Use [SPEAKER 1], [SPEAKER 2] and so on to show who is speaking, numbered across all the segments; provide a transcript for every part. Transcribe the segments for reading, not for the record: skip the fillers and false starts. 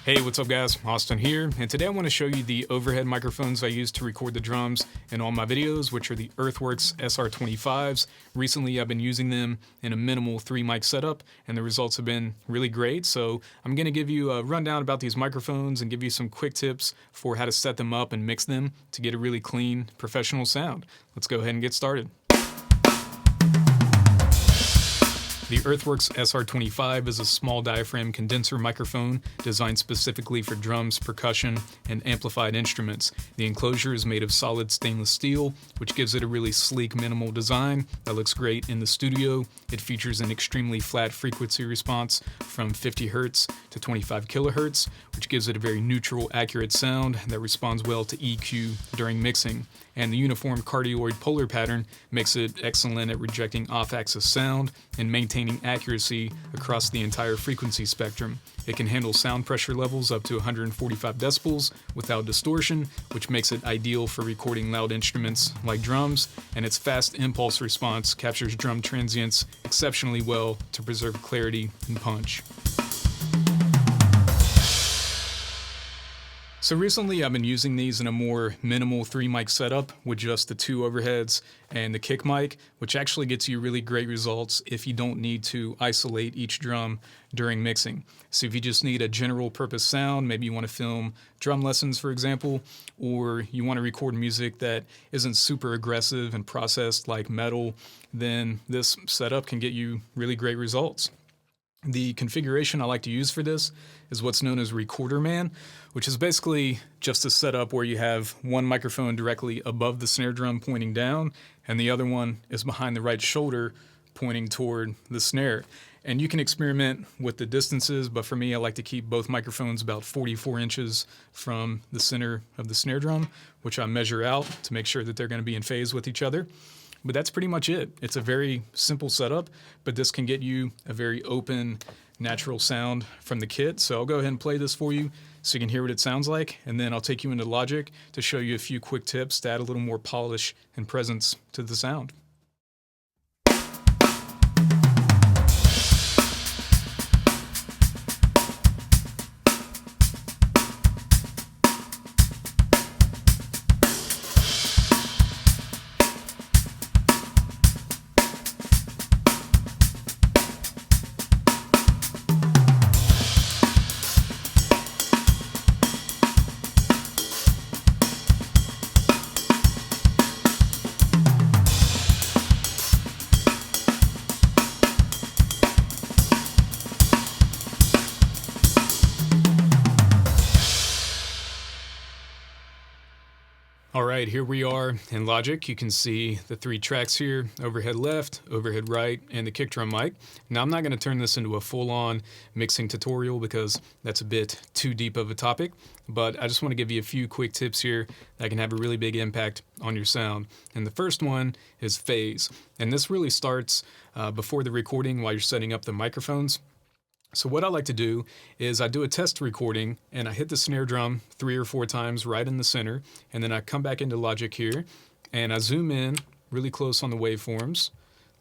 [SPEAKER 1] Hey, what's up guys? Austin here, and today I want to show you the overhead microphones I use to record the drums in all my videos, which are the Earthworks SR25's. Recently I've been using them in a minimal 3-mic setup, and the results have been really great. So I'm going to give you a rundown about these microphones and give you some quick tips for how to set them up and mix them to get a really clean, professional sound. Let's go ahead and get started. The Earthworks SR25 is a small diaphragm condenser microphone designed specifically for drums, percussion, and amplified instruments. The enclosure is made of solid stainless steel, which gives it a really sleek, minimal design that looks great in the studio. It features an extremely flat frequency response from 50 Hz to 25 kHz, which gives it a very neutral, accurate sound that responds well to EQ during mixing. And the uniform cardioid polar pattern makes it excellent at rejecting off-axis sound and maintaining accuracy across the entire frequency spectrum. It can handle sound pressure levels up to 145 decibels without distortion, which makes it ideal for recording loud instruments like drums, and its fast impulse response captures drum transients exceptionally well to preserve clarity and punch. So recently I've been using these in a more minimal 3-mic setup with just the 2 overheads and the kick mic, which actually gets you really great results if you don't need to isolate each drum during mixing. So if you just need a general purpose sound, maybe you want to film drum lessons, for example, or you want to record music that isn't super aggressive and processed like metal, then this setup can get you really great results. The configuration I like to use for this is what's known as Recorder Man, which is basically just a setup where you have one microphone directly above the snare drum pointing down, and the other one is behind the right shoulder pointing toward the snare. And you can experiment with the distances, but for me I like to keep both microphones about 44 inches from the center of the snare drum, which I measure out to make sure that they're going to be in phase with each other. But that's pretty much it. It's a very simple setup, but this can get you a very open, natural sound from the kit. So I'll go ahead and play this for you so you can hear what it sounds like, and then I'll take you into Logic to show you a few quick tips to add a little more polish and presence to the sound. All right, here we are in Logic. You can see the 3 tracks here: overhead left, overhead right, and the kick drum mic. Now I'm not going to turn this into a full-on mixing tutorial because that's a bit too deep of a topic, but I just want to give you a few quick tips here that can have a really big impact on your sound. And the first one is phase. And this really starts before the recording while you're setting up the microphones. So what I like to do is I do a test recording and I hit the snare drum 3 or 4 times right in the center, and then I come back into Logic here and I zoom in really close on the waveforms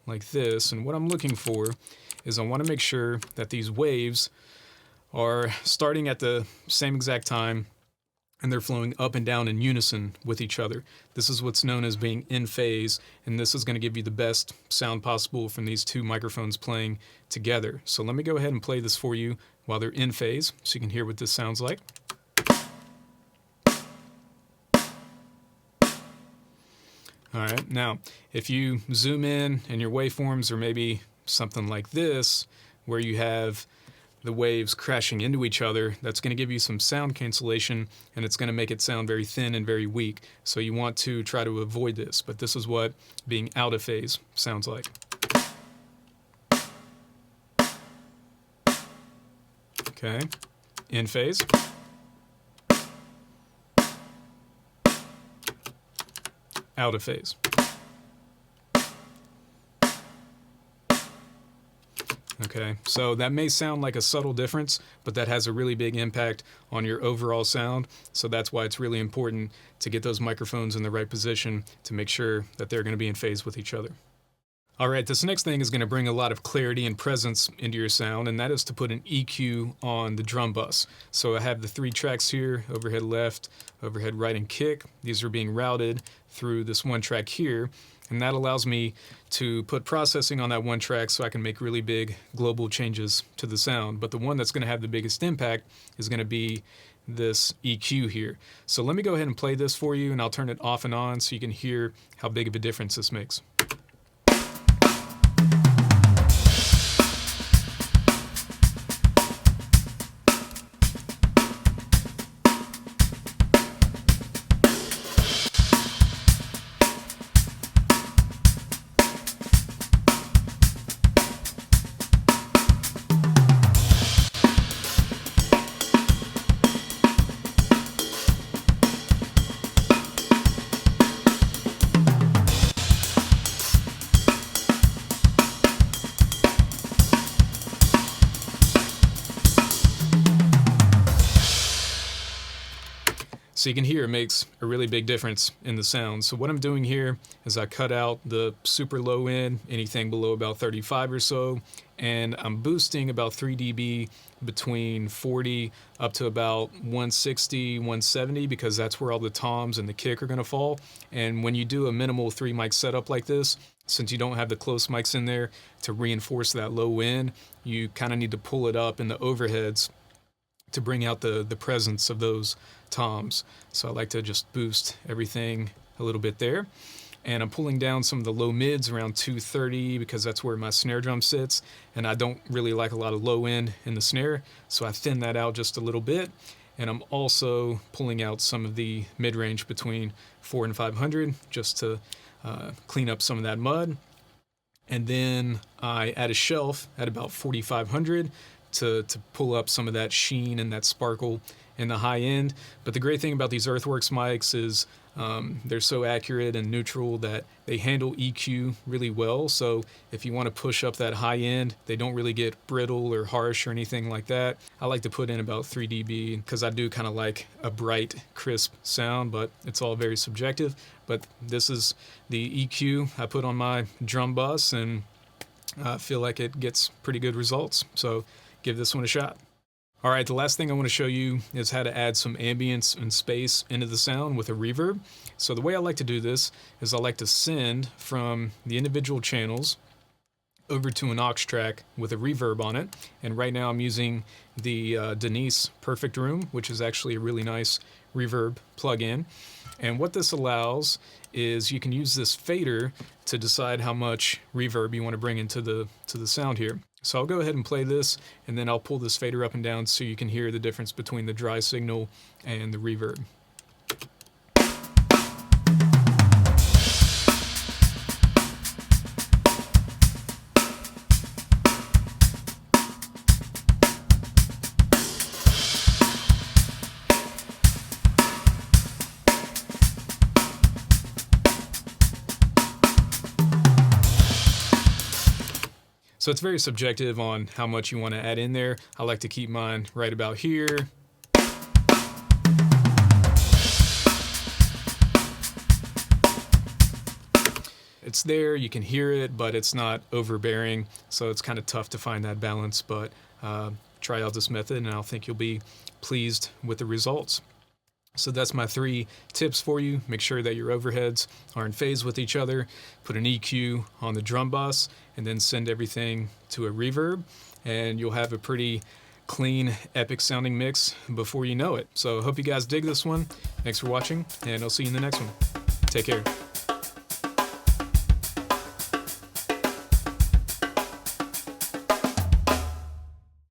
[SPEAKER 1] like this. And what I'm looking for is I want to make sure that these waves are starting at the same exact time and they're flowing up and down in unison with each other. This is what's known as being in phase, and this is going to give you the best sound possible from these 2 microphones playing together. So let me go ahead and play this for you while they're in phase so you can hear what this sounds like. All right, now if you zoom in and your waveforms are maybe something like this, where you have the waves crashing into each other, that's going to give you some sound cancellation, and it's going to make it sound very thin and very weak. So you want to try to avoid this, but this is what being out of phase sounds like. Okay, in phase. Out of phase. Okay, so that may sound like a subtle difference, but that has a really big impact on your overall sound. So that's why it's really important to get those microphones in the right position to make sure that they're going to be in phase with each other. All right, this next thing is going to bring a lot of clarity and presence into your sound, and that is to put an EQ on the drum bus. So I have the 3 tracks here, overhead left, overhead right, and kick. These are being routed through this one track here, and that allows me to put processing on that one track so I can make really big global changes to the sound. But the one that's going to have the biggest impact is going to be this EQ here. So let me go ahead and play this for you, and I'll turn it off and on so you can hear how big of a difference this makes. So you can hear it makes a really big difference in the sound. So what I'm doing here is I cut out the super low end, anything below about 35 or so, and I'm boosting about 3 dB between 40 up to about 160, 170, because that's where all the toms and the kick are going to fall. And when you do a minimal 3 mic setup like this, since you don't have the close mics in there to reinforce that low end, you kind of need to pull it up in the overheads to bring out the presence of those toms. So I like to just boost everything a little bit there. And I'm pulling down some of the low mids around 230 because that's where my snare drum sits, and I don't really like a lot of low end in the snare, so I thin that out just a little bit. And I'm also pulling out some of the mid-range between 4 and 500 just to clean up some of that mud. And then I add a shelf at about 4500 to pull up some of that sheen and that sparkle in the high end. But the great thing about these Earthworks mics is they're so accurate and neutral that they handle EQ really well. So if you want to push up that high end, they don't really get brittle or harsh or anything like that. I like to put in about 3 dB because I do kind of like a bright, crisp sound, but it's all very subjective. But this is the EQ I put on my drum bus, and I feel like it gets pretty good results. So give this one a shot. All right, the last thing I want to show you is how to add some ambience and space into the sound with a reverb. So the way I like to do this is I like to send from the individual channels over to an aux track with a reverb on it. And right now I'm using the Denise Perfect Room, which is actually a really nice reverb plugin. And what this allows is you can use this fader to decide how much reverb you want to bring into the sound here. So I'll go ahead and play this, and then I'll pull this fader up and down so you can hear the difference between the dry signal and the reverb. So it's very subjective on how much you want to add in there. I like to keep mine right about here. It's there, you can hear it, but it's not overbearing, so it's kind of tough to find that balance. But try out this method, and I think you'll be pleased with the results. So that's my 3 tips for you. Make sure that your overheads are in phase with each other. Put an EQ on the drum bus, and then send everything to a reverb, and you'll have a pretty clean, epic sounding mix before you know it. So I hope you guys dig this one. Thanks for watching, and I'll see you in the next one. Take care.